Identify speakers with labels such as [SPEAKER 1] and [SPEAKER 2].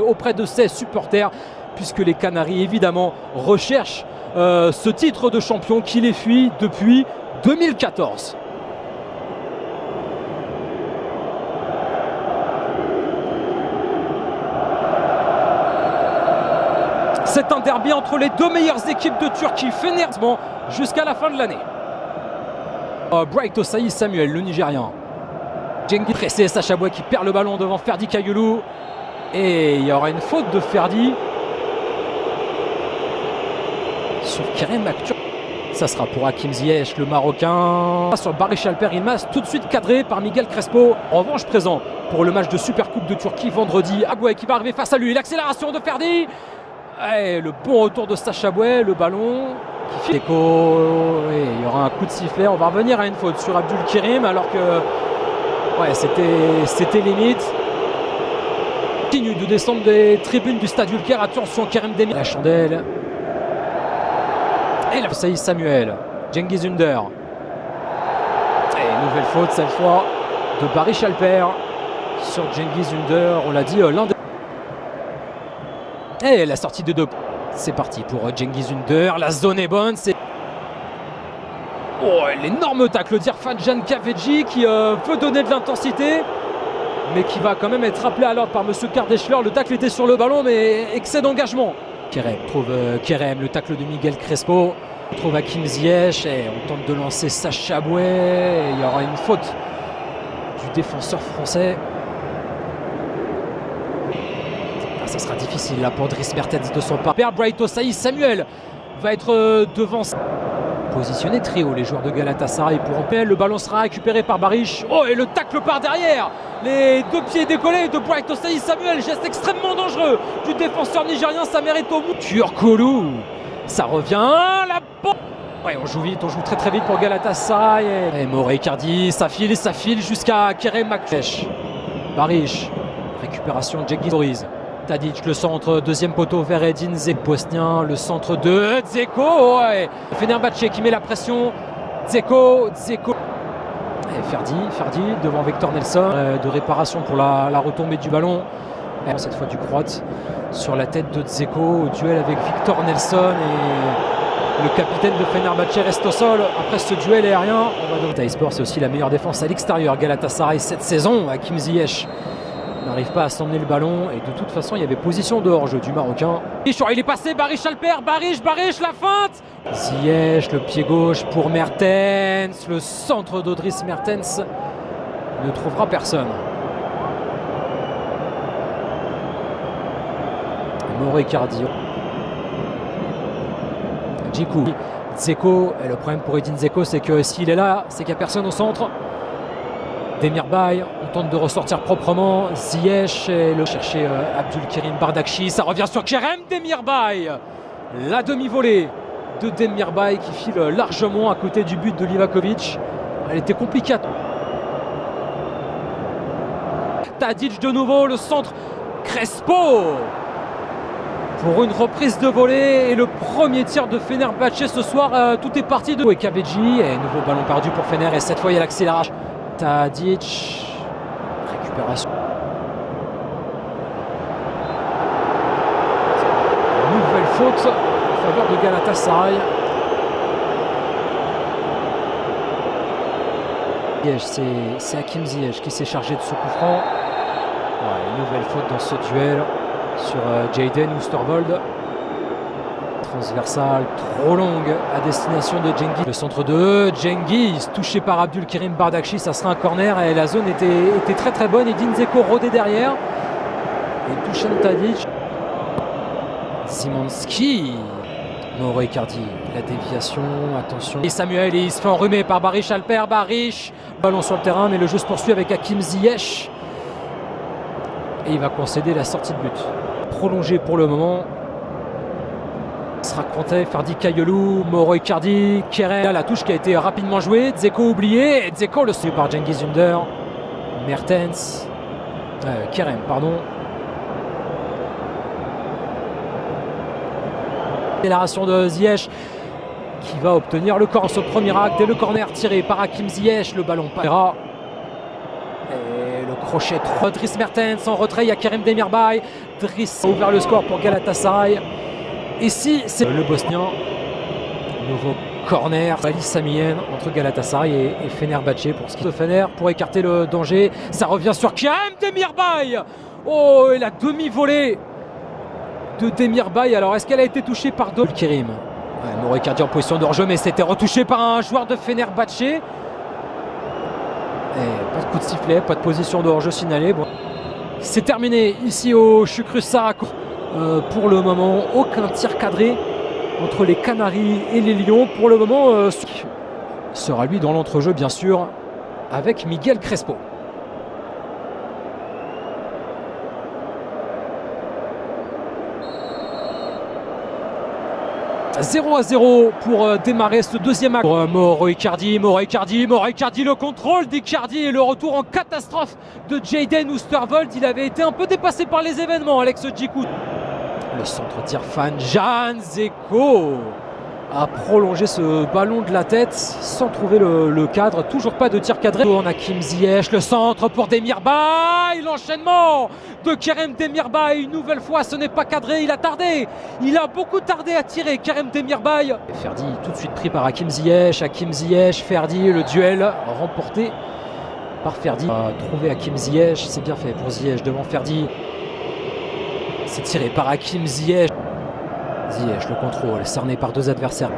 [SPEAKER 1] auprès de ses supporters, puisque les Canaries évidemment recherchent ce titre de champion qui les fuit depuis 2014. C'est un derby entre les deux meilleures équipes de Turquie, Fenerbahçe, jusqu'à la fin de l'année. Bright Osayi Samuel, le Nigérian. Cengiz pressé, Sacha Boey qui perd le ballon devant Ferdi Kayulu. Et il y aura une faute de Ferdi sur Kerem Aktürkoğlu. Ça sera pour Hakim Ziyech, le Marocain. Sur Barış Alper Yılmaz, tout de suite cadré par Miguel Crespo. En revanche, présent pour le match de Supercoupe de Turquie vendredi. Boey qui va arriver face à lui. L'accélération de Ferdi. Et le bon retour de Sacha Boey, le ballon qui file. Il y aura un coup de sifflet. On va revenir à une faute sur Abdülkerim alors que ouais, c'était limite. Continue de descendre des tribunes du stade Ülker. Attention, Kerem Demir. La chandelle. Et la Saïd Samuel. Cengiz Ünder. Et nouvelle faute cette fois de Barış Alper sur Cengiz Ünder. On l'a dit, l'un des. Et la sortie de deux. C'est parti pour Cengiz Ünder. La zone est bonne. C'est l'énorme tacle d'Irfan Can Kahveci qui veut donner de l'intensité, mais qui va quand même être rappelé à l'ordre par M. Kardeşler. Le tacle était sur le ballon, mais excès d'engagement. Kerem trouve Kerem, le tacle de Miguel Crespo. On trouve Hakim Ziyech et on tente de lancer Sacha Boey. Et il y aura une faute du défenseur français. Ça sera difficile là pour Dries Mertens de son part. Bright Osayi Samuel va être devant. Positionné très haut les joueurs de Galatasaray pour Ampel. Le ballon sera récupéré par Barış. Oh, et le tacle par derrière. Les deux pieds décollés de Bright Osayi Samuel. Geste extrêmement dangereux du défenseur nigérien. Ça mérite au bout. Turkoglu. Ça revient. La bombe. Ouais, on joue vite, on joue très vite pour Galatasaray. Et Mauro Icardi, ça file jusqu'à Kerem Aktürkoğlu. Barış. Récupération de Cengiz. Tadic, le centre, deuxième poteau vers Edin Dzeko. Bosnien, le centre de Dzeko. Ouais. Fenerbahçe qui met la pression. Dzeko. Et Ferdi devant Victor Nelson. De réparation pour la retombée du ballon. Et cette fois du Croate sur la tête de Dzeko au duel avec Victor Nelson. Et le capitaine de Fenerbahçe reste au sol après ce duel aérien. Sport, c'est aussi la meilleure défense à l'extérieur. Galatasaray cette saison. Hakim Ziyech n'arrive pas à s'emmener le ballon et de toute façon il y avait position de hors-jeu du Marocain. Il est passé, Barış Alper, Barış, la feinte. Ziyech, le pied gauche pour Mertens, le centre d'Odris Mertens ne trouvera personne. Mauro Icardi. Dzeko, et le problème pour Edin Dzeko c'est que s'il est là, c'est qu'il n'y a personne au centre. Demirbay, on tente de ressortir proprement. Ziyech et le chercher Abdülkerim Bardakchi. Ça revient sur Kerem Demirbay. La demi-volée de Demirbay qui file largement à côté du but de Livakovic. Elle était compliquée. Tadic de nouveau, le centre. Crespo pour une reprise de volée et le premier tir de Fenerbahçe ce soir. Tout est parti de Kahveci et nouveau ballon perdu pour Fener et cette fois il y a l'accélération. Tadic, récupération. Nouvelle faute en faveur de Galatasaray. C'est Hakim Ziyech qui s'est chargé de ce coup franc. Ouais, une nouvelle faute dans ce duel sur Jayden Oosterwolde. Transversale trop longue à destination de Cengiz. Le centre de Cengiz touché par Abdülkerim Bardakchi, ça sera un corner et la zone était très bonne. Edin Dzeko rodé derrière et Dušan Tadic. Szymański. Mauro Icardi, la déviation, attention. Et Samuel, il se fait enrhumer par Barış Alper. Barış, ballon sur le terrain mais le jeu se poursuit avec Hakim Ziyech. Et il va concéder la sortie de but. Prolongé pour le moment. Sera compté Ferdi Kayulu, Mauro Icardi, Kerem. La touche qui a été rapidement jouée. Dzeko oublié. Et Dzeko le suivi par Cengiz Ünder. Mertens. Kerem, pardon. Accélération de Ziyech qui va obtenir le corner. Ce premier acte et le corner tiré par Hakim Ziyech. Le ballon passera. Et le crochet. Dries Mertens en retrait, il y a Kerem Demirbay. Dries a ouvert le score pour Galatasaray. Ici, c'est le Bosnien. Nouveau corner. Bali Samien entre Galatasaray et Fenerbahçe pour ce qui est de Fener pour écarter le danger. Ça revient sur Kerem Demirbay. Oh, et la demi-volée de Demirbay. Alors, est-ce qu'elle a été touchée par Kerim? Mouré Icardi en position de hors-jeu, mais c'était retouché par un joueur de Fenerbahçe. Et pas de coup de sifflet, pas de position de hors-jeu signalée. Bon. C'est terminé ici au Shukrusa. Pour le moment, aucun tir cadré entre les Canaries et les Lions. Pour le moment, sera lui dans l'entrejeu, bien sûr, avec Miguel Crespo. 0-0 pour démarrer ce deuxième acte. Mauro Icardi, le contrôle d'Icardi et le retour en catastrophe de Jayden Oosterwolde. Il avait été un peu dépassé par les événements, Alex Djikou. Le centre d'Irfan Can Dzeko a prolongé ce ballon de la tête sans trouver le cadre. Toujours pas de tir cadré. On a Hakim Ziyech, le centre pour Demirbay. L'enchaînement de Kerem Demirbay. Une nouvelle fois, ce n'est pas cadré. Il a tardé. Il a beaucoup tardé à tirer, Kerem Demirbay. Ferdi tout de suite pris par Hakim Ziyech. Ferdi, le duel remporté par Ferdi. Trouver Hakim Ziyech, c'est bien fait pour Ziyech devant Ferdi. C'est tiré par Hakim Ziyech. Ziyech, le contrôle, cerné par deux adversaires.